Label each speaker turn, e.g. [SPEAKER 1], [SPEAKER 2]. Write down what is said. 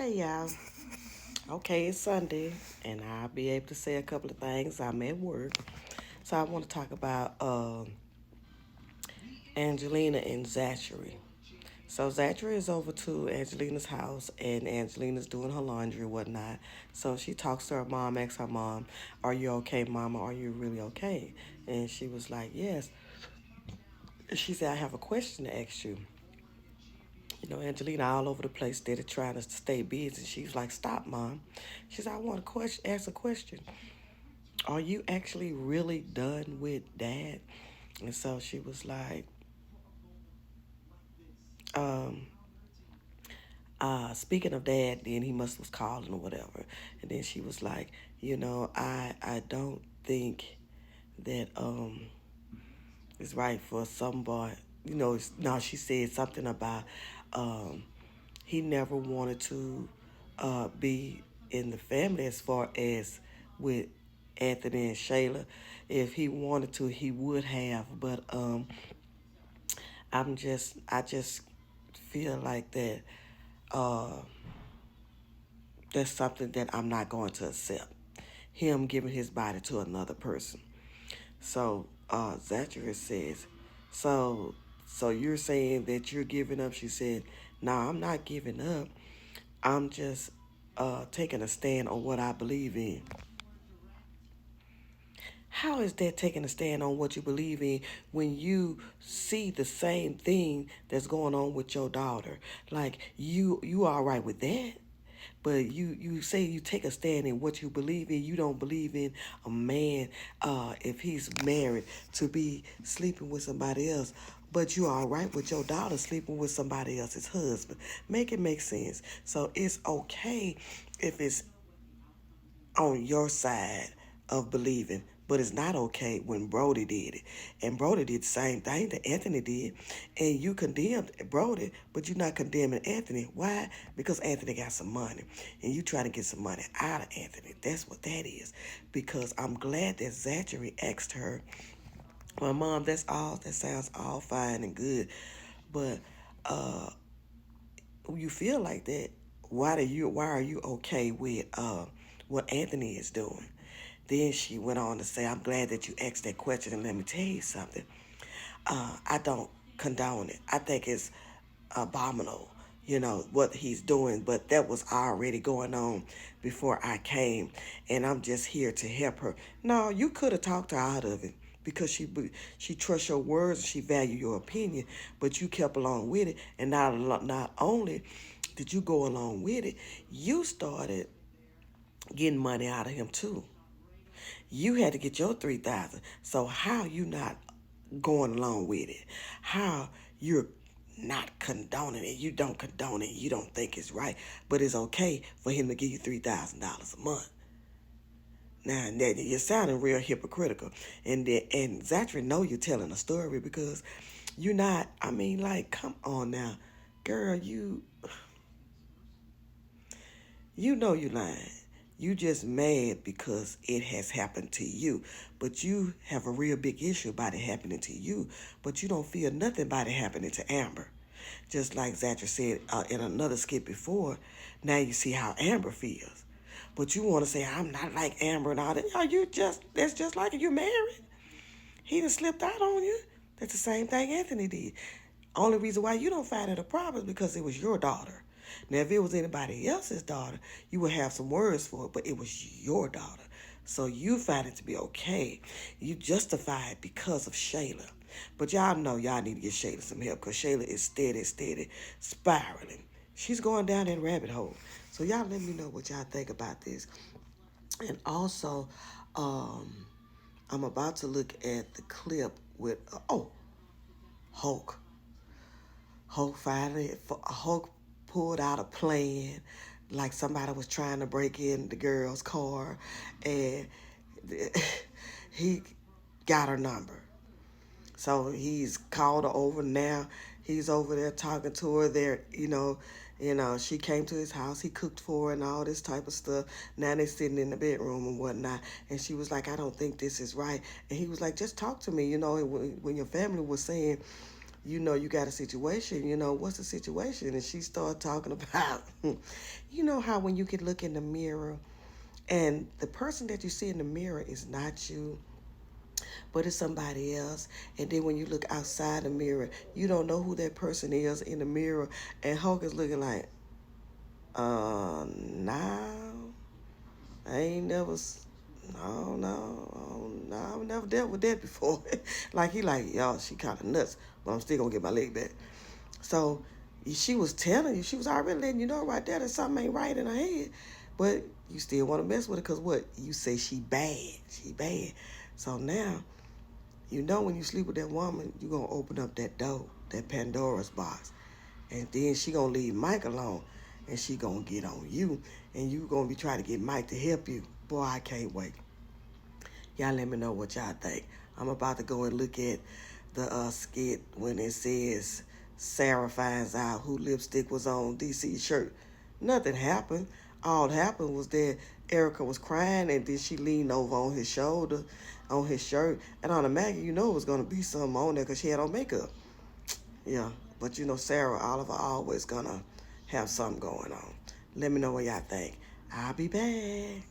[SPEAKER 1] Hey y'all. Okay, it's Sunday, and I'll be able to say a couple of things. I'm at work, so I want to talk about Angelina and Zachary. So Zachary is over to Angelina's house, and Angelina's doing her laundry and whatnot. So she talks to her mom, asks her mom, "Are you okay, Mama? Are you really okay?" And she was like, "Yes." She said, "I have a question to ask you." Angelina all over the place, steady trying to stay busy. She was like, "Stop, Mom." She said, "I want to ask a question. Are you actually really done with Dad?" And so she was like, um, speaking of Dad, then he must was calling or whatever. And then she was like, I don't think that it's right for somebody, no, she said something about um he never wanted to be in the family as far as with Anthony and Shayla. If he wanted to, he would have. But I just feel like that uh, that's something that I'm not going to accept. Him giving his body to another person. So Zachary says, so so you're saying that you're giving up? She said, "No, I'm not giving up. I'm just taking a stand on what I believe in." How is that taking a stand on what you believe in when you see the same thing that's going on with your daughter? Like you all right with that? But you say you take a stand in what you believe in. You don't believe in a man, if he's married, to be sleeping with somebody else. But you all right with your daughter sleeping with somebody else's husband. Make it make sense. So it's okay if it's on your side of believing, but it's not okay when Brody did it. And Brody did the same thing that Anthony did. And you condemned Brody, but you're not condemning Anthony. Why? Because Anthony got some money. And you trying to get some money out of Anthony. That's what that is. Because I'm glad that Zachary asked her, "Well, Mom, that sounds all fine and good. But you feel like that, why are you okay with what Anthony is doing?" Then she went on to say, "I'm glad that you asked that question, and let me tell you something. I don't condone it. I think it's abominable, what he's doing, but that was already going on before I came, and I'm just here to help her." No, you could have talked her out of it because she trusts your words and she value your opinion, but you kept along with it, and not only did you go along with it, you started getting money out of him too. You had to get your 3,000. So how you not going along with it? How you're not condoning it? You don't condone it. You don't think it's right, but it's okay for him to give you $3,000 a month. Now that you're sounding real hypocritical, and Zachary know you're telling a story because you're not. I mean, like, come on now, girl, you know you lying. You just mad because it has happened to you. But you have a real big issue about it happening to you. But you don't feel nothing about it happening to Amber. Just like Zachary said in another skit before, now you see how Amber feels. But you want to say, "I'm not like Amber and all that." Oh, that's just like it. You're married. He done slipped out on you. That's the same thing Anthony did. Only reason why you don't find it a problem is because it was your daughter. Now, if it was anybody else's daughter, you would have some words for it, but it was your daughter. So you find it to be okay. You justify it because of Shayla. But y'all know y'all need to get Shayla some help because Shayla is steady spiraling. She's going down that rabbit hole. So y'all let me know what y'all think about this. And also, um, I'm about to look at the clip with, Hulk. Hulk pulled out a plan, like somebody was trying to break in the girl's car, and he got her number. So he's called her over now. He's over there talking to her. There, she came to his house. He cooked for her and all this type of stuff. Now they sitting in the bedroom and whatnot. And she was like, "I don't think this is right." And he was like, "Just talk to me." When your family was saying you got a situation, what's the situation? And she started talking about, how when you can look in the mirror and the person that you see in the mirror is not you, but it's somebody else. And then when you look outside the mirror, you don't know who that person is in the mirror. And Hulk is looking like, no, I ain't never, no, no, no, I've never dealt with that before. Like, he like, y'all, she kind of nuts, but I'm still going to get my leg back. So she was telling you, she was already letting you know right there that something ain't right in her head. But you still want to mess with her because what? You say she bad. She bad. So now, when you sleep with that woman, you're going to open up that door, that Pandora's box. And then she going to leave Mike alone. And she going to get on you. And you going to be trying to get Mike to help you. Boy, I can't wait. Y'all let me know what y'all think. I'm about to go and look at the skit when it says Sarah finds out who lipstick was on DC's shirt. Nothing happened. All that happened was that Erica was crying and then she leaned over on his shoulder, on his shirt. And on the magazine, it was going to be something on there because she had on makeup. Yeah, but Sarah Oliver always going to have something going on. Let me know what y'all think. I'll be back.